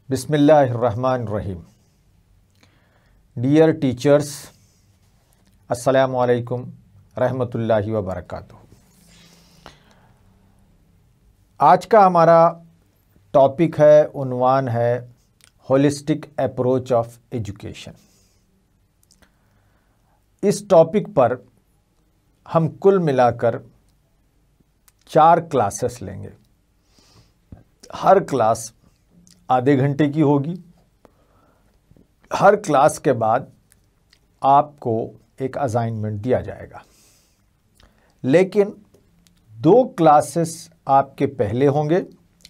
बिस्मिल्लाहिर्रहमानिर्रहीम। Dear teachers, अस्सलामु अलैकुम रहमतुल्लाहि व बरकातुहू। आज का हमारा टॉपिक है, उन्वान है होलिस्टिक अप्रोच ऑफ एजुकेशन। इस टॉपिक पर हम कुल मिलाकर 4 क्लासेस लेंगे। हर क्लास आधे घंटे की होगी। हर क्लास के बाद आपको एक असाइनमेंट दिया जाएगा, लेकिन 2 क्लासेस आपके पहले होंगे,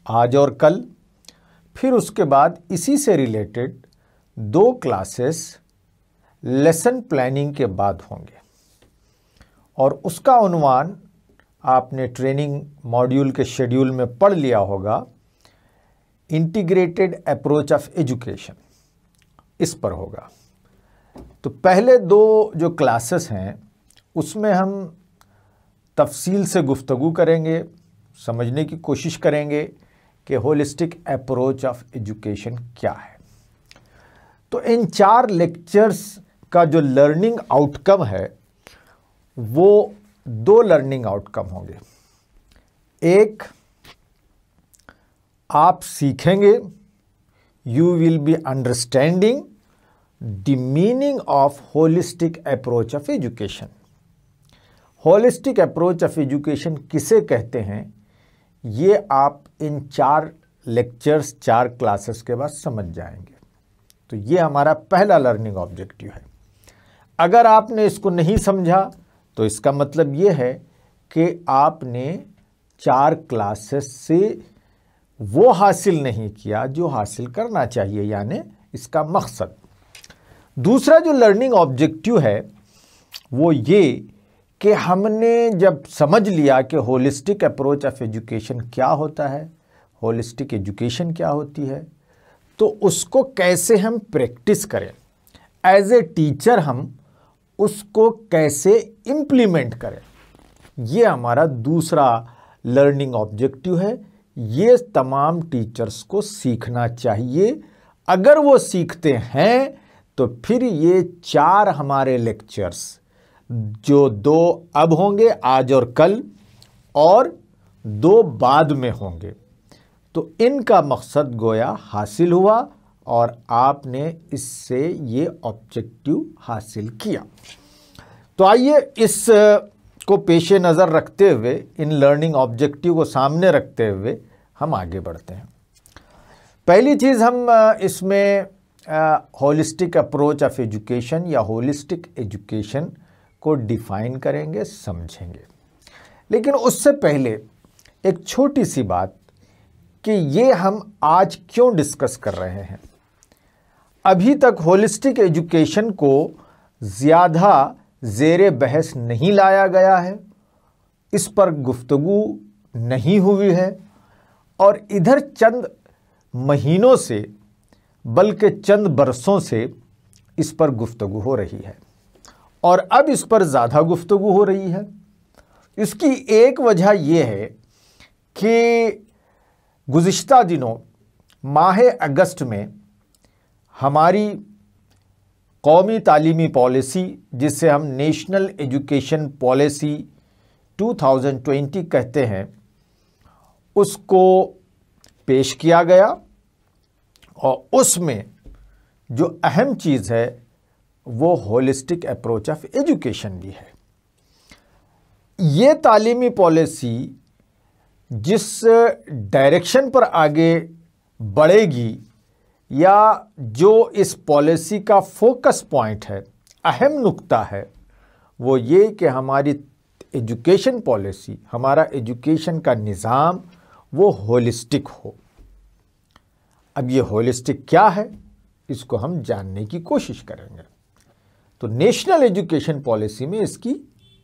आज और कल। फिर उसके बाद इसी से रिलेटेड 2 क्लासेस लेसन प्लानिंग के बाद होंगे, और उसका उन्वान आपने ट्रेनिंग मॉड्यूल के शेड्यूल में पढ़ लिया होगा, इंटीग्रेटेड अप्रोच ऑफ एजुकेशन। इस पर होगा। तो पहले 2 जो क्लासेस हैं उसमें हम तफसील से गुफ्तगू करेंगे, समझने की कोशिश करेंगे कि होलिस्टिक अप्रोच ऑफ एजुकेशन क्या है। तो इन 4 लेक्चर्स का जो लर्निंग आउटकम है वो 2 लर्निंग आउटकम होंगे। एक, आप सीखेंगे, you will be understanding the meaning of holistic approach of education. Holistic approach of education किसे कहते हैं, ये आप इन 4 लेक्चर्स 4 क्लासेस के बाद समझ जाएंगे। तो ये हमारा पहला लर्निंग ऑब्जेक्टिव है। अगर आपने इसको नहीं समझा तो इसका मतलब ये है कि आपने 4 क्लासेस से वो हासिल नहीं किया जो हासिल करना चाहिए, यानी इसका मकसद। दूसरा जो लर्निंग ऑब्जेक्टिव है वो ये कि हमने जब समझ लिया कि होलिस्टिक अप्रोच ऑफ एजुकेशन क्या होता है, होलिस्टिक एजुकेशन क्या होती है, तो उसको कैसे हम प्रैक्टिस करें, एज ए टीचर हम उसको कैसे इम्प्लीमेंट करें, ये हमारा दूसरा लर्निंग ऑब्जेक्टिव है। ये तमाम टीचर्स को सीखना चाहिए। अगर वो सीखते हैं तो फिर ये 4 हमारे लेक्चर्स, जो 2 अब होंगे आज और कल, और 2 बाद में होंगे, तो इनका मकसद गोया हासिल हुआ और आपने इससे ये ऑब्जेक्टिव हासिल किया। तो आइए इस को पेशे नज़र रखते हुए, इन लर्निंग ऑब्जेक्टिव को सामने रखते हुए हम आगे बढ़ते हैं। पहली चीज़ हम इसमें होलिस्टिक अप्रोच ऑफ एजुकेशन या होलिस्टिक एजुकेशन को डिफ़ाइन करेंगे, समझेंगे। लेकिन उससे पहले एक छोटी सी बात कि ये हम आज क्यों डिस्कस कर रहे हैं। अभी तक होलिस्टिक एजुकेशन को ज़्यादा ज़ेरे बहस नहीं लाया गया है, इस पर गुफ्तगू नहीं हुई है, और इधर चंद महीनों से बल्कि चंद बरसों से इस पर गुफ्तगू हो रही है, और अब इस पर ज़्यादा गुफ्तगू हो रही है। इसकी एक वजह यह है कि गुज़िश्ता दिनों माह अगस्त में हमारी कौमी तालीमी पॉलिसी, जिसे हम नेशनल एजुकेशन पॉलिसी 2020 कहते हैं, उसको पेश किया गया, और उसमें जो अहम चीज़ है वो होलिस्टिक अप्रोच ऑफ एजुकेशन भी है। ये तालीमी पॉलिसी जिस डायरेक्शन पर आगे बढ़ेगी, या जो इस पॉलिसी का फोकस पॉइंट है, अहम नुक्ता है, वो ये कि हमारी एजुकेशन पॉलिसी, हमारा एजुकेशन का निज़ाम वो होलिस्टिक हो। अब ये होलिस्टिक क्या है, इसको हम जानने की कोशिश करेंगे। तो नेशनल एजुकेशन पॉलिसी में इसकी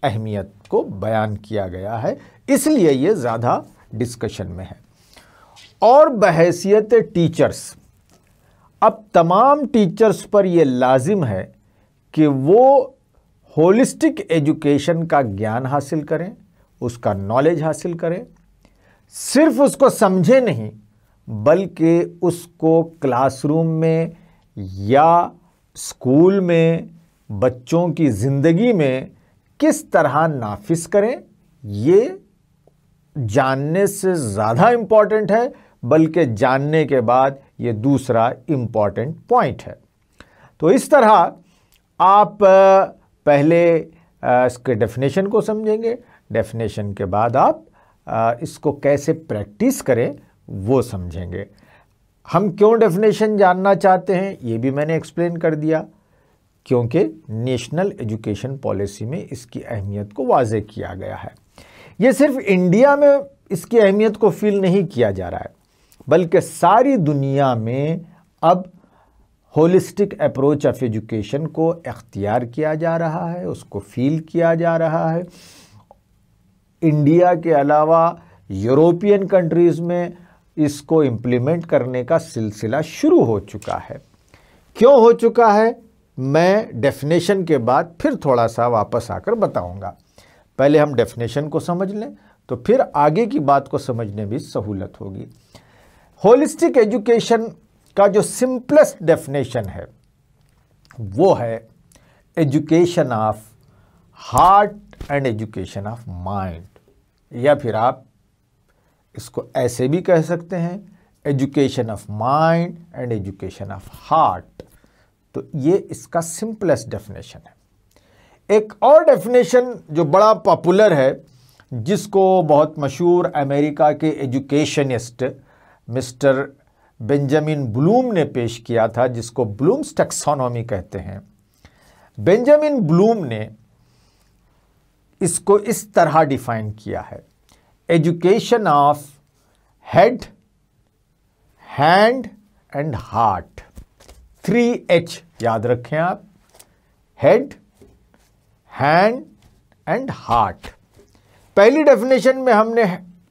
अहमियत को बयान किया गया है, इसलिए ये ज़्यादा डिस्कशन में है। और बहैसियत टीचर्स, अब तमाम टीचर्स पर यह लाजिम है कि वो होलिस्टिक एजुकेशन का ज्ञान हासिल करें, उसका नॉलेज हासिल करें। सिर्फ उसको समझे नहीं, बल्कि उसको क्लासरूम में या स्कूल में बच्चों की ज़िंदगी में किस तरह नाफिज करें, ये जानने से ज़्यादा इम्पॉर्टेंट है, बल्कि जानने के बाद ये दूसरा इम्पॉर्टेंट पॉइंट है। तो इस तरह आप पहले इसके डेफिनेशन को समझेंगे, डेफिनेशन के बाद आप इसको कैसे प्रैक्टिस करें वो समझेंगे। हम क्यों डेफिनेशन जानना चाहते हैं ये भी मैंने एक्सप्लेन कर दिया, क्योंकि नेशनल एजुकेशन पॉलिसी में इसकी अहमियत को वाज़े किया गया है। ये सिर्फ इंडिया में इसकी अहमियत को फील नहीं किया जा रहा है, बल्कि सारी दुनिया में अब होलिस्टिक अप्रोच ऑफ एजुकेशन को इख्तियार किया जा रहा है, उसको फील किया जा रहा है। इंडिया के अलावा यूरोपियन कंट्रीज़ में इसको इम्प्लीमेंट करने का सिलसिला शुरू हो चुका है। क्यों हो चुका है मैं डेफिनेशन के बाद फिर थोड़ा सा वापस आकर बताऊंगा। पहले हम डेफिनेशन को समझ लें तो फिर आगे की बात को समझने में सहूलत होगी। होलिस्टिक एजुकेशन का जो सिंपलेस्ट डेफिनेशन है वो है education of heart and education of mind, या फिर आप इसको ऐसे भी कह सकते हैं education of mind and education of heart. तो ये इसका सिंपलेस्ट डेफिनेशन है। एक और डेफिनेशन जो बड़ा पॉपुलर है, जिसको बहुत मशहूर अमेरिका के एजुकेशनिस्ट मिस्टर बेंजामिन ब्लूम ने पेश किया था, जिसको ब्लूम्स टैक्सोनॉमी कहते हैं। बेंजामिन ब्लूम ने इसको इस तरह डिफाइन किया है, education of head, hand and heart. 3H याद रखें आप, हेड, हैंड एंड हार्ट। पहली डेफिनेशन में हमने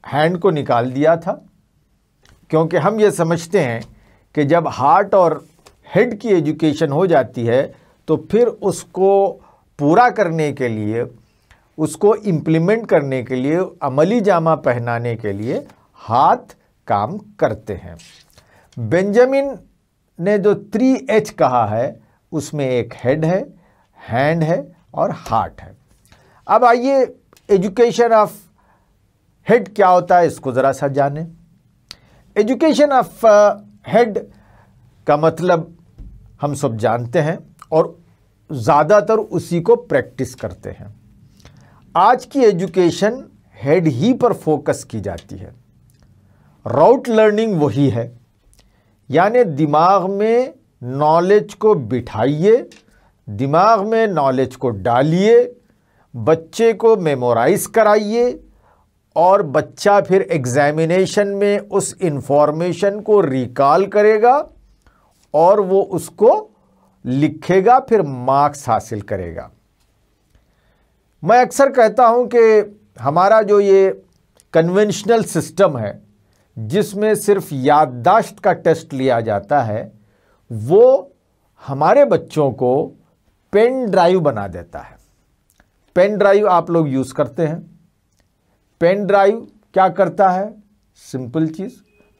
हैंड को निकाल दिया था, क्योंकि हम ये समझते हैं कि जब हार्ट और हेड की एजुकेशन हो जाती है तो फिर उसको पूरा करने के लिए, उसको इम्प्लीमेंट करने के लिए, अमली जामा पहनाने के लिए हाथ काम करते हैं। बेंजामिन ने जो 3H कहा है उसमें एक हेड है, हैंड है और हार्ट है। अब आइए एजुकेशन ऑफ हेड क्या होता है इसको ज़रा सा जानें। एजुकेशन ऑफ हेड का मतलब हम सब जानते हैं और ज़्यादातर उसी को प्रैक्टिस करते हैं। आज की एजुकेशन हेड ही पर फोकस की जाती है। राउट लर्निंग वही है, यानी दिमाग में नॉलेज को बिठाइए, दिमाग में नॉलेज को डालिए, बच्चे को मेमोराइज कराइए और बच्चा फिर एग्जामिनेशन में उस इंफॉर्मेशन को रिकॉल करेगा और वो उसको लिखेगा, फिर मार्क्स हासिल करेगा। मैं अक्सर कहता हूं कि हमारा जो ये कन्वेंशनल सिस्टम है, जिसमें सिर्फ याददाश्त का टेस्ट लिया जाता है, वो हमारे बच्चों को पेन ड्राइव बना देता है। पेन ड्राइव आप लोग यूज़ करते हैं। पेन ड्राइव क्या करता है? सिंपल चीज़,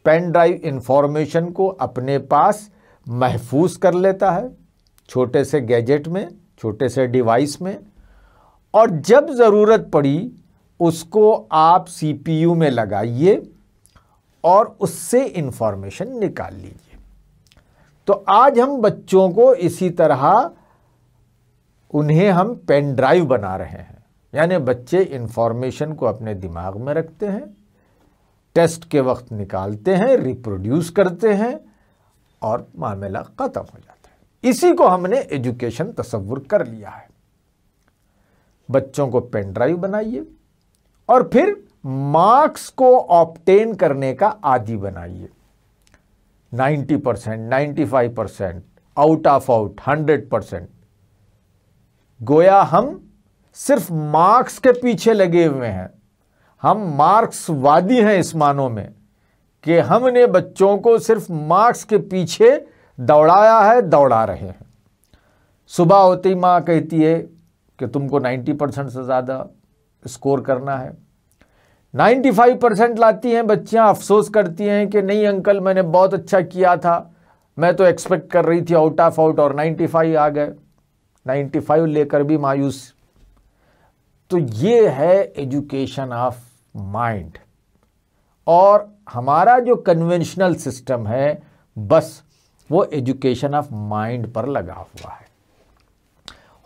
पेन ड्राइव इंफॉर्मेशन को अपने पास महफूज कर लेता है छोटे से गैजेट में, छोटे से डिवाइस में, और जब ज़रूरत पड़ी उसको आप CPU में लगाइए और उससे इंफॉर्मेशन निकाल लीजिए। तो आज हम बच्चों को इसी तरह उन्हें हम पेन ड्राइव बना रहे हैं, यानी बच्चे इंफॉर्मेशन को अपने दिमाग में रखते हैं, टेस्ट के वक्त निकालते हैं, रिप्रोड्यूस करते हैं और मामला ख़त्म हो जाता है। इसी को हमने एजुकेशन तस्वुर कर लिया है। बच्चों को पेन ड्राइव बनाइए और फिर मार्क्स को ऑब्टेन करने का आदी बनाइए। 90%, 95%, आउट ऑफ आउट, 100%। गोया हम सिर्फ मार्क्स के पीछे लगे हुए हैं। हम मार्क्सवादी हैं इस मानों में कि हमने बच्चों को सिर्फ मार्क्स के पीछे दौड़ाया है, दौड़ा रहे हैं। सुबह होते ही माँ कहती है कि तुमको 90% से ज़्यादा स्कोर करना है। 95% लाती हैं बच्चियां, अफसोस करती हैं कि नहीं अंकल मैंने बहुत अच्छा किया था, मैं तो एक्सपेक्ट कर रही थी आउट ऑफ आउट और 95 आ गए, 95 लेकर भी मायूस। तो ये है एजुकेशन ऑफ माइंड। और हमारा जो कन्वेंशनल सिस्टम है बस वो एजुकेशन ऑफ माइंड पर लगा हुआ है।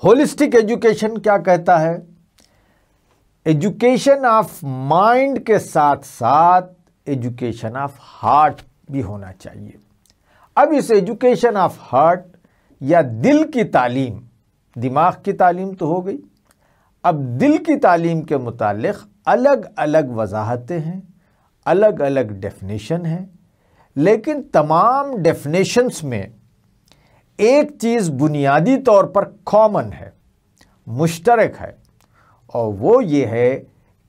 होलिस्टिक एजुकेशन क्या कहता है? एजुकेशन ऑफ माइंड के साथ साथ एजुकेशन ऑफ हार्ट भी होना चाहिए। अब इस एजुकेशन ऑफ हार्ट या दिल की तालीम, दिमाग की तालीम तो हो गई, अब दिल की तालीम के मुतालिक अलग अलग वजाहतें हैं, अलग अलग डेफिनेशन हैं, लेकिन तमाम डेफिनेशंस में एक चीज़ बुनियादी तौर पर कॉमन है, मुश्तरक है, और वो ये है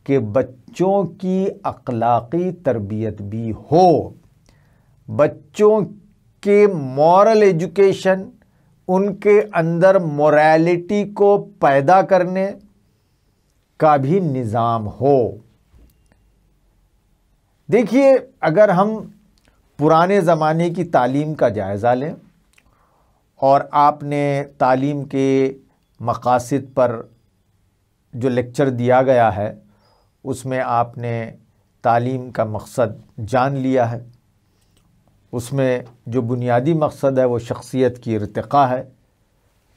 कि बच्चों की अखलाकी तरबियत भी हो, बच्चों के मॉरल एजुकेशन, उनके अंदर मोरालिटी को पैदा करने का भी निज़ाम हो। देखिए, अगर हम पुराने ज़माने की तालीम का जायज़ा लें और आपने तालीम के मकासद पर जो लेक्चर दिया गया है उसमें आपने तालीम का मकसद जान लिया है, उसमें जो बुनियादी मकसद है वो शख्सियत की इर्तिक़ा है,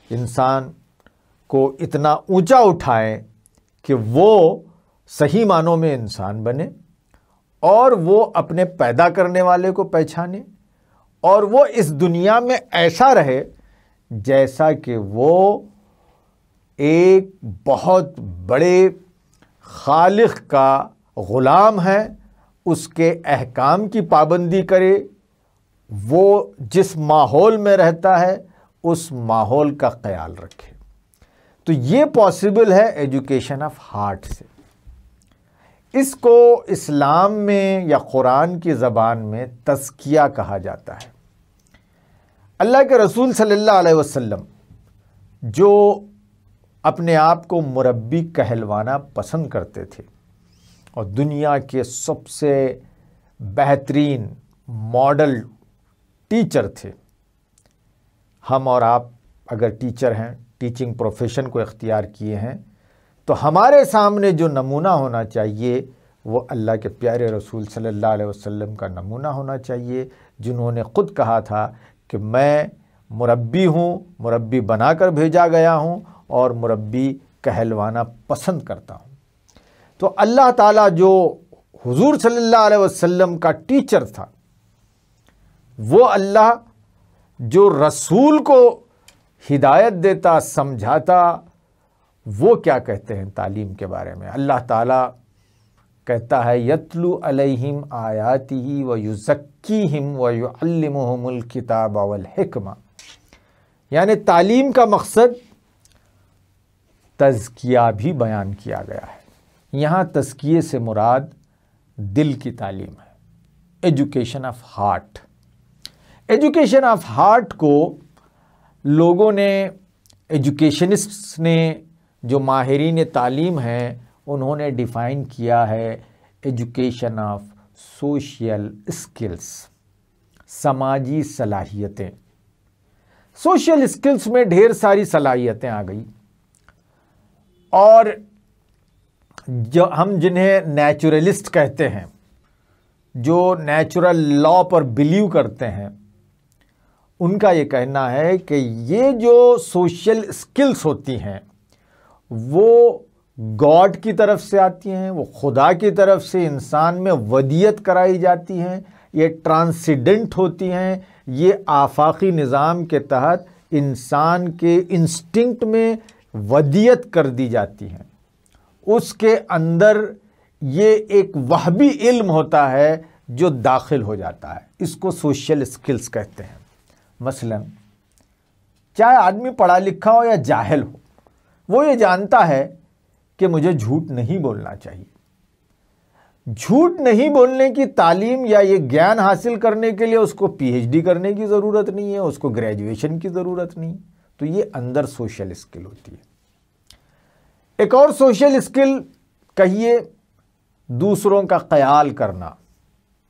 इंसान को इतना ऊंचा उठाएं कि वो सही मानों में इंसान बने और वो अपने पैदा करने वाले को पहचाने और वो इस दुनिया में ऐसा रहे जैसा कि वो एक बहुत बड़े खालिक का ग़ुलाम है, उसके अहकाम की पाबंदी करे, वो जिस माहौल में रहता है उस माहौल का ख्याल रखे। तो ये पॉसिबल है एजुकेशन ऑफ हार्ट से। इसको इस्लाम में या कुरान की ज़बान में तज़किया कहा जाता है। अल्लाह के रसूल सल्लल्लाहु अलैहि वसल्लम जो अपने आप को मुरब्बी कहलवाना पसंद करते थे और दुनिया के सबसे बेहतरीन मॉडल टीचर थे, हम और आप अगर टीचर हैं, टीचिंग प्रोफेशन को इख्तियार किए हैं, तो हमारे सामने जो नमूना होना चाहिए वो अल्लाह के प्यारे रसूल सल्लल्लाहु अलैहि वसल्लम का नमूना होना चाहिए, जिन्होंने ख़ुद कहा था कि मैं मुरब्बी हूँ, मुरब्बी बनाकर भेजा गया हूँ और मुरब्बी कहलवाना पसंद करता हूँ। तो अल्लाह ताला जो हुजूर सल्लल्लाहु अलैहि वसल्लम का टीचर था, वो अल्लाह जो रसूल को हिदायत देता, समझाता, वो क्या कहते हैं तालीम के बारे में? अल्लाह ताला कहता है यतलू अलैहिम आयातिही व युज़क्कीहिम व युअल्लिमुहुमुल किताब वल हिकमा। यानी तालीम का मकसद तज़किया भी बयान किया गया है। यहाँ तज़किये से मुराद दिल की तालीम है, education of heart. Education of heart को लोगों ने, एजुकेशनिस्ट्स ने, जो माहिरीन तालीम हैं, उन्होंने डिफ़ाइन किया है एजुकेशन ऑफ सोशल स्किल्स, समाजी सलाहियतें। सोशल स्किल्स में ढेर सारी सलाहियतें आ गई और जो हम जिन्हें नेचुरलिस्ट कहते हैं, जो नेचुरल लॉ पर बिलीव करते हैं, उनका ये कहना है कि ये जो सोशल स्किल्स होती हैं वो गॉड की तरफ से आती हैं, वो खुदा की तरफ से इंसान में वदियत कराई जाती हैं, ये ट्रांसेंडेंट होती हैं, ये आफाकी निज़ाम के तहत इंसान के इंस्टिंक्ट में वदियत कर दी जाती हैं। उसके अंदर ये एक वहबी इल्म होता है जो दाखिल हो जाता है, इसको सोशल स्किल्स कहते हैं। मसलन चाहे आदमी पढ़ा लिखा हो या जाहिल हो, वो ये जानता है कि मुझे झूठ नहीं बोलना चाहिए। झूठ नहीं बोलने की तालीम या ये ज्ञान हासिल करने के लिए उसको पीएचडी करने की ज़रूरत नहीं है, उसको ग्रेजुएशन की ज़रूरत नहीं। तो ये अंदर सोशल स्किल होती है। एक और सोशल स्किल कहिए दूसरों का ख्याल करना,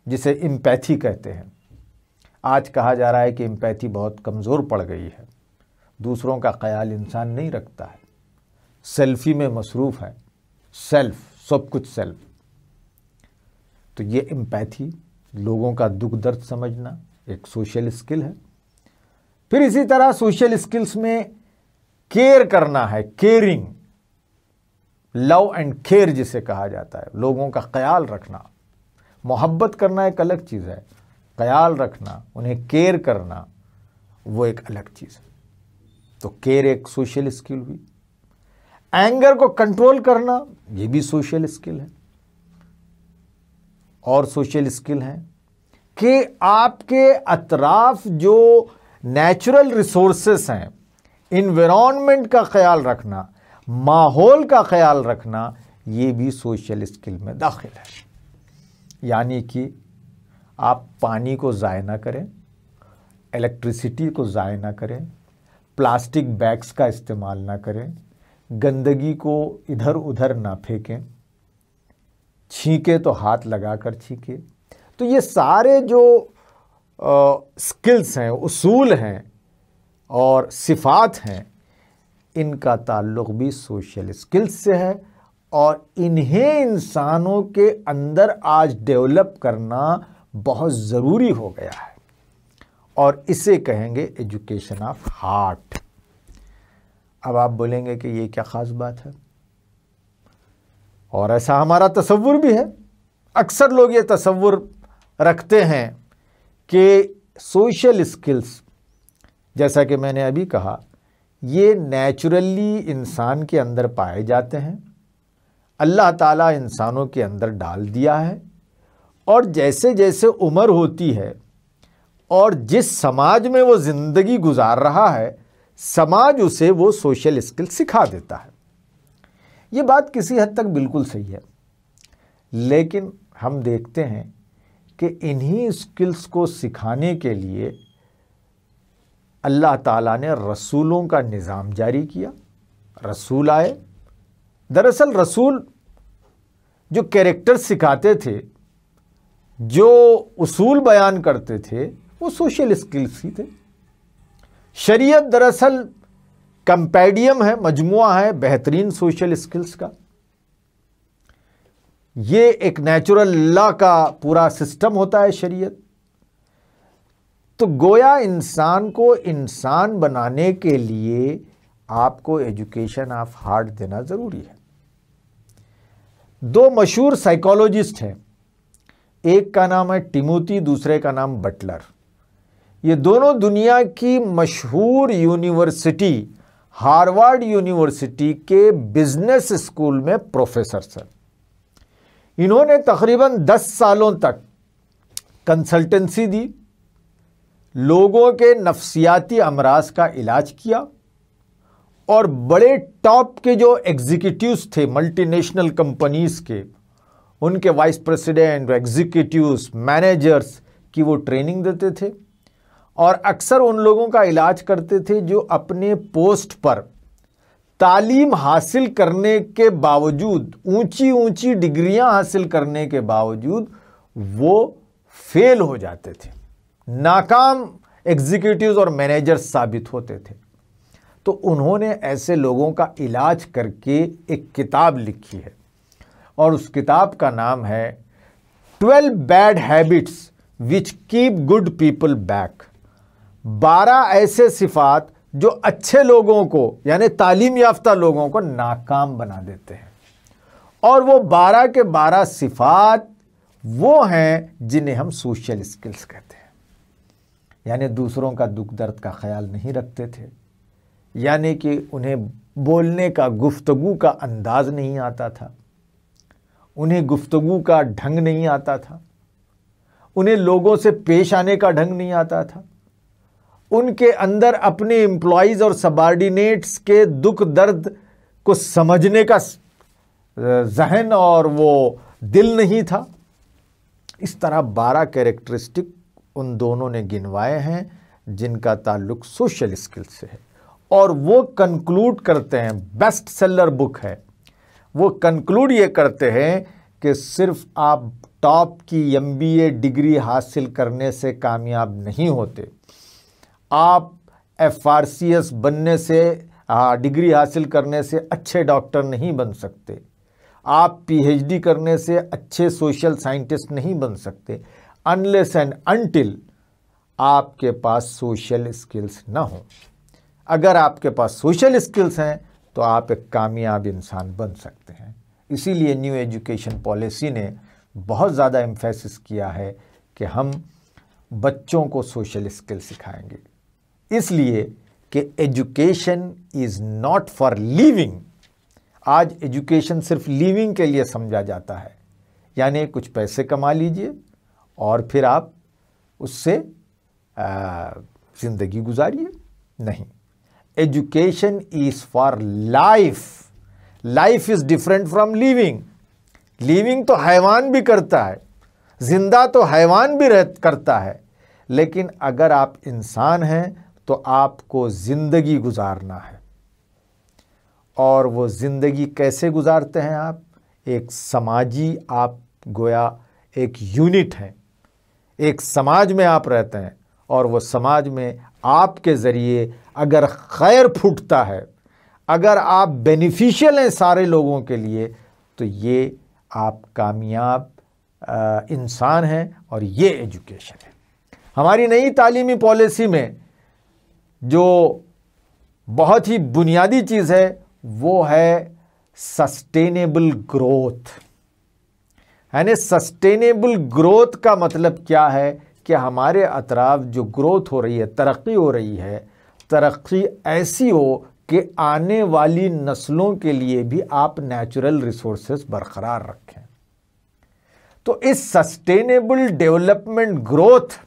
जिसे एम्पैथी कहते हैं। आज कहा जा रहा है कि एम्पैथी बहुत कमज़ोर पड़ गई है, दूसरों का ख्याल इंसान नहीं रखता है, सेल्फी में मसरूफ़ है, सेल्फ, सब कुछ सेल्फ। तो ये एम्पैथी, लोगों का दुख दर्द समझना, एक सोशल स्किल है। फिर इसी तरह सोशल स्किल्स में केयर करना है, केयरिंग, लव एंड केयर जिसे कहा जाता है, लोगों का ख्याल रखना। मोहब्बत करना एक अलग चीज़ है, ख्याल रखना, उन्हें केयर करना, वो एक अलग चीज़ है। तो केयर एक सोशल स्किल हुई। एंगर को कंट्रोल करना, ये भी सोशल स्किल है। और सोशल स्किल है कि आपके अतराफ जो नेचुरल रिसोर्सेस हैं, इन्वायरमेंट का ख्याल रखना, माहौल का ख्याल रखना, ये भी सोशल स्किल में दाखिल है। यानी कि आप पानी को ज़ाया ना करें, इलेक्ट्रिसिटी को ज़ाया ना करें, प्लास्टिक बैग्स का इस्तेमाल ना करें, गंदगी को इधर उधर ना फेंकें, छींके तो हाथ लगाकर छींके। तो ये सारे जो स्किल्स हैं, उसूल हैं और सिफात हैं, इनका ताल्लुक़ भी सोशल स्किल्स से है। और इन्हें इंसानों के अंदर आज डेवलप करना बहुत ज़रूरी हो गया है, और इसे कहेंगे एजुकेशन ऑफ हार्ट। अब आप बोलेंगे कि ये क्या ख़ास बात है, और ऐसा हमारा तसव्वुर भी है। अक्सर लोग ये तसव्वुर रखते हैं कि सोशल स्किल्स, जैसा कि मैंने अभी कहा, ये नेचुरली इंसान के अंदर पाए जाते हैं, अल्लाह ताला इंसानों के अंदर डाल दिया है, और जैसे जैसे उम्र होती है और जिस समाज में वो ज़िंदगी गुजार रहा है, समाज उसे वो सोशल स्किल सिखा देता है। ये बात किसी हद तक बिल्कुल सही है, लेकिन हम देखते हैं कि इन्हीं स्किल्स को सिखाने के लिए अल्लाह ताला ने रसूलों का निज़ाम जारी किया। रसूल आए। दरअसल रसूल जो कैरेक्टर सिखाते थे, जो उसूल बयान करते थे, वो सोशल स्किल्स ही थे। शरीयत दरअसल कंपेडियम है, मजमुआ है बेहतरीन सोशल स्किल्स का। ये एक नेचुरल लॉ का पूरा सिस्टम होता है शरीयत। तो गोया इंसान को इंसान बनाने के लिए आपको एजुकेशन ऑफ हार्ट देना ज़रूरी है। दो मशहूर साइकोलॉजिस्ट हैं, एक का नाम है टिमोथी, दूसरे का नाम बटलर। ये दोनों दुनिया की मशहूर यूनिवर्सिटी, हार्वर्ड यूनिवर्सिटी के बिजनेस स्कूल में प्रोफेसर हैं। इन्होंने तकरीबन 10 सालों तक कंसल्टेंसी दी, लोगों के नफ्सियाती अमराज का इलाज किया, और बड़े टॉप के जो एग्जीक्यूटिव्स थे मल्टीनेशनल कंपनीज के, उनके वाइस प्रेसिडेंट, एग्जीक्यूटिव्स, मैनेजर्स की वो ट्रेनिंग देते थे, और अक्सर उन लोगों का इलाज करते थे जो अपने पोस्ट पर तालीम हासिल करने के बावजूद, ऊंची ऊंची डिग्रियां हासिल करने के बावजूद वो फेल हो जाते थे, नाकाम एग्जीक्यूटिव्स और मैनेजर्स साबित होते थे। तो उन्होंने ऐसे लोगों का इलाज करके एक किताब लिखी है, और उस किताब का नाम है 12 bad habits which keep good people back. 12 ऐसे सिफात जो अच्छे लोगों को, यानी तालीम याफ्ता लोगों को नाकाम बना देते हैं। और वो 12 के 12 सिफात वो हैं जिन्हें हम सोशल स्किल्स कहते हैं। यानी दूसरों का दुख दर्द का ख्याल नहीं रखते थे, यानी कि उन्हें बोलने का, गुफ्तगू का अंदाज नहीं आता था, उन्हें गुफ्तगू का ढंग नहीं आता था, उन्हें लोगों से पेश आने का ढंग नहीं आता था, उनके अंदर अपने एम्प्लॉइज़ और सबॉर्डिनेट्स के दुख दर्द को समझने का ज़हन और वो दिल नहीं था। इस तरह 12 कैरेक्टरिस्टिक उन दोनों ने गिनवाए हैं जिनका ताल्लुक सोशल स्किल से है। और वो कंक्लूड करते हैं, बेस्ट सेलर बुक है, वो कंक्लूड ये करते हैं कि सिर्फ आप टॉप की MBA डिग्री हासिल करने से कामयाब नहीं होते। आप FRCS बनने से, डिग्री हासिल करने से अच्छे डॉक्टर नहीं बन सकते। आप PhD करने से अच्छे सोशल साइंटिस्ट नहीं बन सकते, अनलेस एंड अनटिल आपके पास सोशल स्किल्स ना हो। अगर आपके पास सोशल स्किल्स हैं तो आप एक कामयाब इंसान बन सकते हैं। इसीलिए न्यू एजुकेशन पॉलिसी ने बहुत ज़्यादा एम्फेसिस किया है कि हम बच्चों को सोशल स्किल सिखाएंगे, इसलिए कि education is not for living. आज एजुकेशन सिर्फ लिविंग के लिए समझा जाता है, यानी कुछ पैसे कमा लीजिए और फिर आप उससे ज़िंदगी गुजारिए। नहीं, education is for life. Life is different from living. Living तो हैवान भी करता है, जिंदा तो हैवान भी करता है, लेकिन अगर आप इंसान हैं तो आपको ज़िंदगी गुजारना है। और वो ज़िंदगी कैसे गुजारते हैं आप? एक समाजी, आप गोया एक यूनिट हैं, एक समाज में आप रहते हैं और वो समाज में आपके ज़रिए अगर खैर फूटता है, अगर आप बेनिफिशियल हैं सारे लोगों के लिए, तो ये आप कामयाब इंसान हैं और ये एजुकेशन है। हमारी नई तालीमी पॉलिसी में जो बहुत ही बुनियादी चीज़ है वो है सस्टेनेबल ग्रोथ। यानी सस्टेनेबल ग्रोथ का मतलब क्या है कि हमारे अतराफ जो ग्रोथ हो रही है, तरक्की हो रही है, तरक्की ऐसी हो कि आने वाली नस्लों के लिए भी आप नेचुरल रिसोर्सेज बरकरार रखें। तो इस सस्टेनेबल डेवलपमेंट ग्रोथ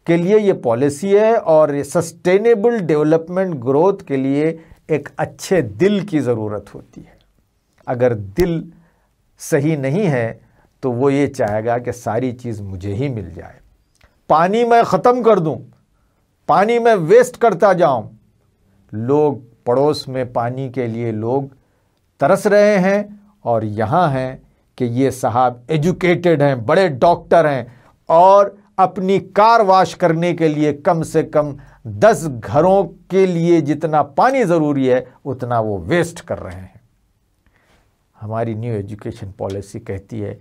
के लिए ये पॉलिसी है और ये सस्टेनेबल डेवलपमेंट ग्रोथ के लिए एक अच्छे दिल की ज़रूरत होती है। अगर दिल सही नहीं है तो वो ये चाहेगा कि सारी चीज़ मुझे ही मिल जाए, पानी मैं ख़त्म कर दूं, पानी मैं वेस्ट करता जाऊं। लोग पड़ोस में पानी के लिए लोग तरस रहे हैं और यहाँ हैं कि ये साहब एजुकेटेड हैं, बड़े डॉक्टर हैं और अपनी कार वॉश करने के लिए कम से कम 10 घरों के लिए जितना पानी ज़रूरी है उतना वो वेस्ट कर रहे हैं। हमारी न्यू एजुकेशन पॉलिसी कहती है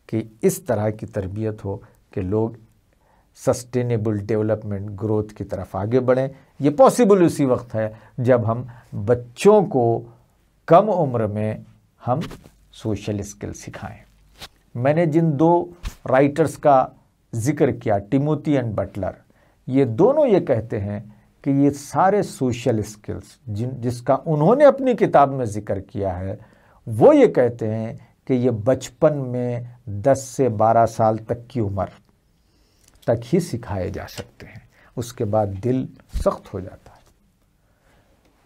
कि इस तरह की तरबियत हो कि लोग सस्टेनेबल डेवलपमेंट ग्रोथ की तरफ आगे बढ़ें। ये पॉसिबल उसी वक्त है जब हम बच्चों को कम उम्र में हम सोशल स्किल सिखाएं। मैंने जिन 2 राइटर्स का जिक्र किया, टिमोथी एंड बटलर, ये दोनों ये कहते हैं कि ये सारे सोशल स्किल्स जिसका उन्होंने अपनी किताब में जिक्र किया है, वो ये कहते हैं कि ये बचपन में 10 से 12 साल तक की उम्र तक ही सिखाए जा सकते हैं, उसके बाद दिल सख्त हो जाता है।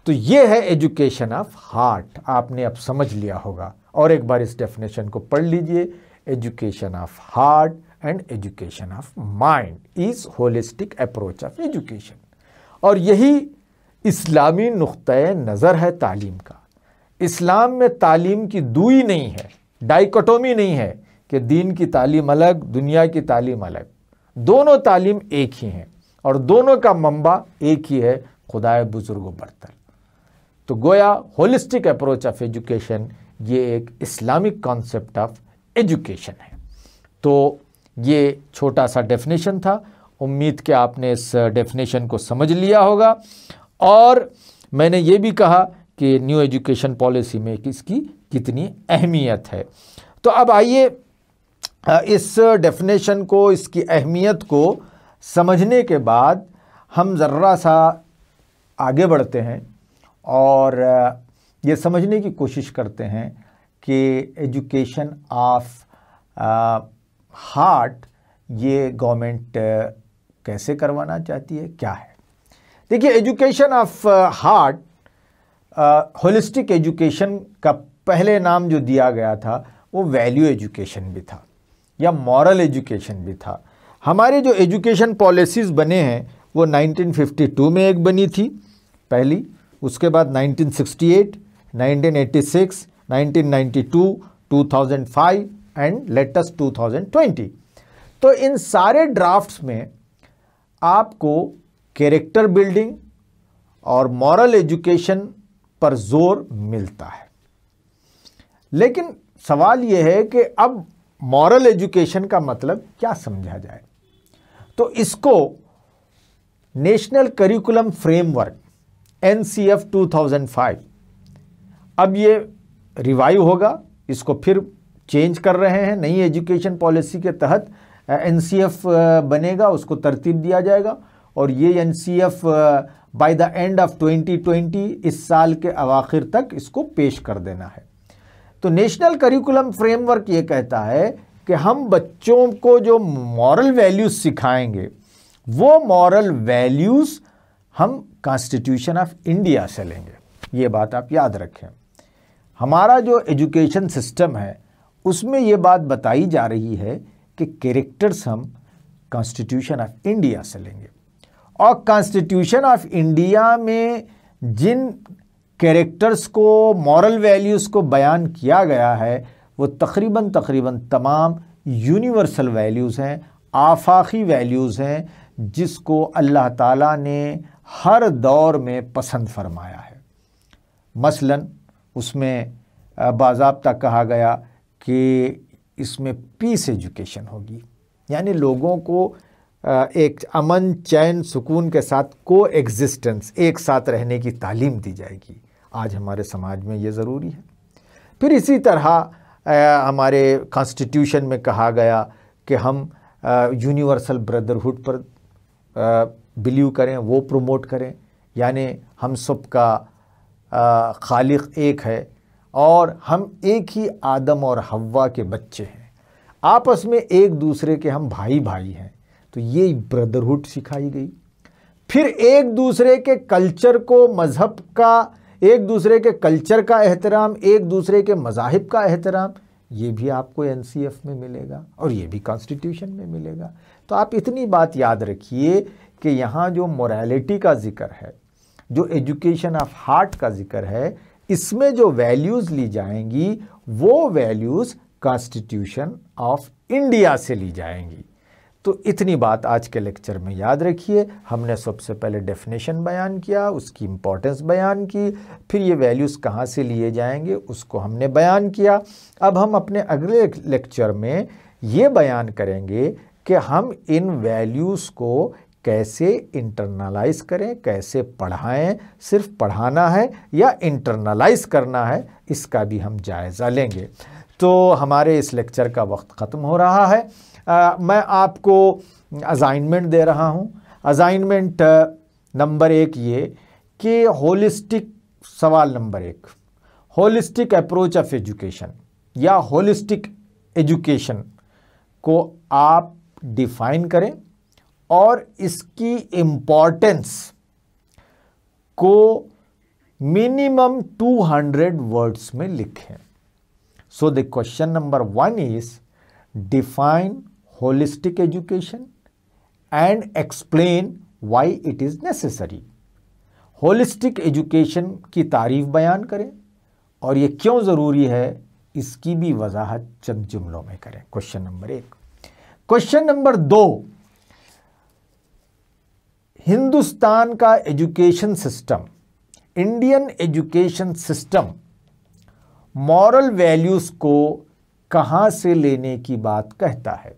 तो ये है एजुकेशन ऑफ हार्ट। आपने अब समझ लिया होगा और एक बार इस डेफिनेशन को पढ़ लीजिए। Education of heart and education of mind is holistic approach of education. और यही इस्लामी नुक्ते नज़र है तालीम का। इस्लाम में तालीम की दूई नहीं है, डाइकोटोमी नहीं है कि दीन की तालीम अलग, दुनिया की तालीम अलग। दोनों तालीम एक ही हैं और दोनों का मंबा एक ही है, खुदाए बुजुर्ग बरतर। तो गोया होलिस्टिक अप्रोच ऑफ एजुकेशन ये एक इस्लामिक कॉन्सेप्ट ऑफ एजुकेशन है। तो ये छोटा सा डेफिनेशन था। उम्मीद कि आपने इस डेफिनेशन को समझ लिया होगा। और मैंने ये भी कहा कि न्यू एजुकेशन पॉलिसी में इसकी कितनी अहमियत है। तो अब आइए इस डेफिनेशन को, इसकी अहमियत को समझने के बाद हम ज़रा सा आगे बढ़ते हैं और ये समझने की कोशिश करते हैं कि एजुकेशन ऑफ हार्ट ये गवर्नमेंट कैसे करवाना चाहती है, क्या है। देखिए, education of heart holistic education का पहले नाम जो दिया गया था वो वैल्यू एजुकेशन भी था या मॉरल एजुकेशन भी था। हमारे जो एजुकेशन पॉलिसीज़ बने हैं वो 1952 में एक बनी थी पहली, उसके बाद 1968, 1986, 1992, 2005 एंड लेटेस्ट 2020। तो इन सारे ड्राफ्ट्स में आपको कैरेक्टर बिल्डिंग और मॉरल एजुकेशन पर जोर मिलता है। लेकिन सवाल यह है कि अब मॉरल एजुकेशन का मतलब क्या समझा जाए। तो इसको नेशनल करिकुलम फ्रेमवर्क NCF 2005, अब ये रिवाइव होगा, इसको फिर चेंज कर रहे हैं। नई एजुकेशन पॉलिसी के तहत NCF बनेगा, उसको तरतीब दिया जाएगा और ये NCF by the end of 2020, इस साल के अवाखिर तक इसको पेश कर देना है। तो नेशनल करिकुलम फ्रेमवर्क ये कहता है कि हम बच्चों को जो मॉरल वैल्यूज सिखाएंगे वो मॉरल वैल्यूज हम कॉन्स्टिट्यूशन ऑफ इंडिया से लेंगे। ये बात आप याद रखें। हमारा जो एजुकेशन सिस्टम है उसमें ये बात बताई जा रही है कि कैरेक्टर्स हम कॉन्स्टिट्यूशन ऑफ इंडिया से लेंगे और कॉन्स्टिट्यूशन ऑफ इंडिया में जिन कैरेक्टर्स को, मॉरल वैल्यूज़ को बयान किया गया है वो तकरीबन तमाम यूनिवर्सल वैल्यूज़ हैं, आफाकी वैल्यूज़ हैं, जिसको अल्लाह ताला ने हर दौर में पसंद फरमाया है। मसलन उसमें बाज़ाब्ता कहा गया कि इसमें पीस एजुकेशन होगी, यानी लोगों को एक अमन, चैन, सुकून के साथ को एग्जिस्टेंस, एक साथ रहने की तालीम दी जाएगी। आज हमारे समाज में ये ज़रूरी है। फिर इसी तरह हमारे कॉन्स्टिट्यूशन में कहा गया कि हम यूनिवर्सल ब्रदरहुड पर बिलीव करें, वो प्रमोट करें, यानी हम सब का खालिक एक है और हम एक ही आदम और हव्वा के बच्चे हैं, आपस में एक दूसरे के हम भाई भाई हैं। तो ये ब्रदरहुड सिखाई गई। फिर एक दूसरे के कल्चर को, मज़हब का, एक दूसरे के कल्चर का एहतराम, एक दूसरे के मज़ाहिब का एहतराम, ये भी आपको NCF में मिलेगा और ये भी कॉन्स्टिट्यूशन में मिलेगा। तो आप इतनी बात याद रखिए कि यहाँ जो मोरालिटी का जिक्र है, जो एजुकेशन ऑफ हार्ट का जिक्र है, इसमें जो वैल्यूज़ ली जाएंगी वो वैल्यूज़ कॉन्स्टिट्यूशन ऑफ इंडिया से ली जाएंगी। तो इतनी बात आज के लेक्चर में याद रखिए। हमने सबसे पहले डेफिनेशन बयान किया, उसकी इम्पोर्टेंस बयान की, फिर ये वैल्यूज़ कहाँ से लिए जाएंगे उसको हमने बयान किया। अब हम अपने अगले लेक्चर में ये बयान करेंगे कि हम इन वैल्यूज़ को कैसे इंटरनलाइज करें, कैसे पढ़ाएं, सिर्फ पढ़ाना है या इंटरनलाइज करना है, इसका भी हम जायज़ा लेंगे। तो हमारे इस लेक्चर का वक्त ख़त्म हो रहा है। मैं आपको असाइनमेंट दे रहा हूँ। असाइनमेंट नंबर 1 ये कि होलिस्टिक, सवाल number 1, holistic approach of education या होलिस्टिक एजुकेशन को आप डिफाइन करें और इसकी इम्पोर्टेंस को मिनिमम 200 वर्ड्स में लिखें। So the question number 1 is define holistic education and explain why it is necessary। holistic education की तारीफ बयान करें और ये क्यों ज़रूरी है इसकी भी वजाहत चंद जुमलों में करें। Question number 1। Question number 2, Hindustan का education system, Indian education system moral values को कहां से लेने की बात कहता है।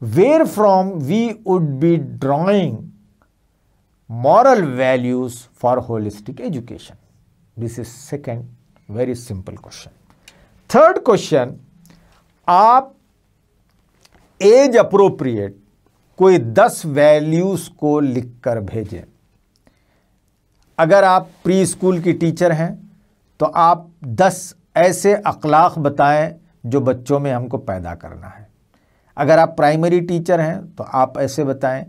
Where from we would be drawing moral values for holistic education. This is second very simple question. Third question, आप एज अप्रोप्रिएट कोई 10 वैल्यूज को लिखकर भेजें। अगर आप प्री स्कूल की टीचर हैं तो आप 10 ऐसे अखलाक बताएं जो बच्चों में हमको पैदा करना है। अगर आप प्राइमरी टीचर हैं तो आप ऐसे बताएं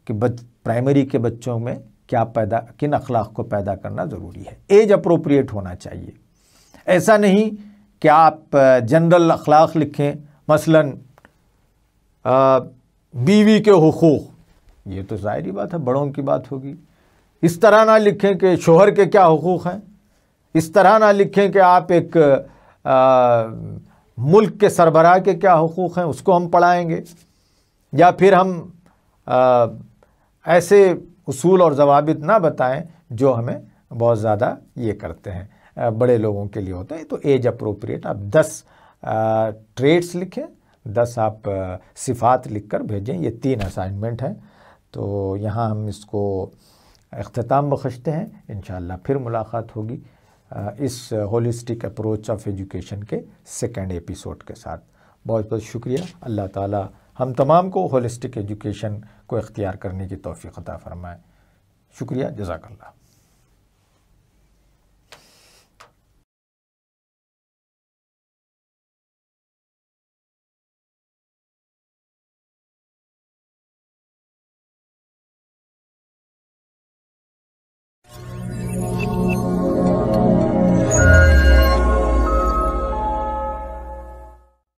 कि प्राइमरी के बच्चों में किन अखलाक को पैदा करना ज़रूरी है। एज अप्रोप्रिएट होना चाहिए। ऐसा नहीं कि आप जनरल अखलाक लिखें, मसलन बीवी के हुकूक, ये तो ज़ाहिरी बात है, बड़ों की बात होगी। इस तरह ना लिखें कि शोहर के क्या हुकूक हैं। इस तरह ना लिखें कि आप एक मुल्क के सरबराह के क्या हुकूक़ हैं उसको हम पढ़ाएंगे, या फिर हम ऐसे उसूल और ज़वाबित ना बताएं जो हमें बहुत ज़्यादा ये करते हैं, बड़े लोगों के लिए होता है। तो एज अप्रोप्रिएट आप 10 ट्रेड्स लिखें, 10 आप सिफ़ात लिख कर भेजें। ये 3 असाइनमेंट हैं। तो यहाँ हम इसको इख्तिताम बख्शते हैं। इंशाअल्लाह फिर मुलाकात होगी इस होलिस्टिक अप्रोच ऑफ एजुकेशन के 2nd एपिसोड के साथ। बहुत बहुत शुक्रिया। अल्लाह ताला हम तमाम को होलिस्टिक एजुकेशन को इख्तियार करने की तौफ़ीक़ अता फ़रमाए। शुक्रिया, जज़ाकल्लाह।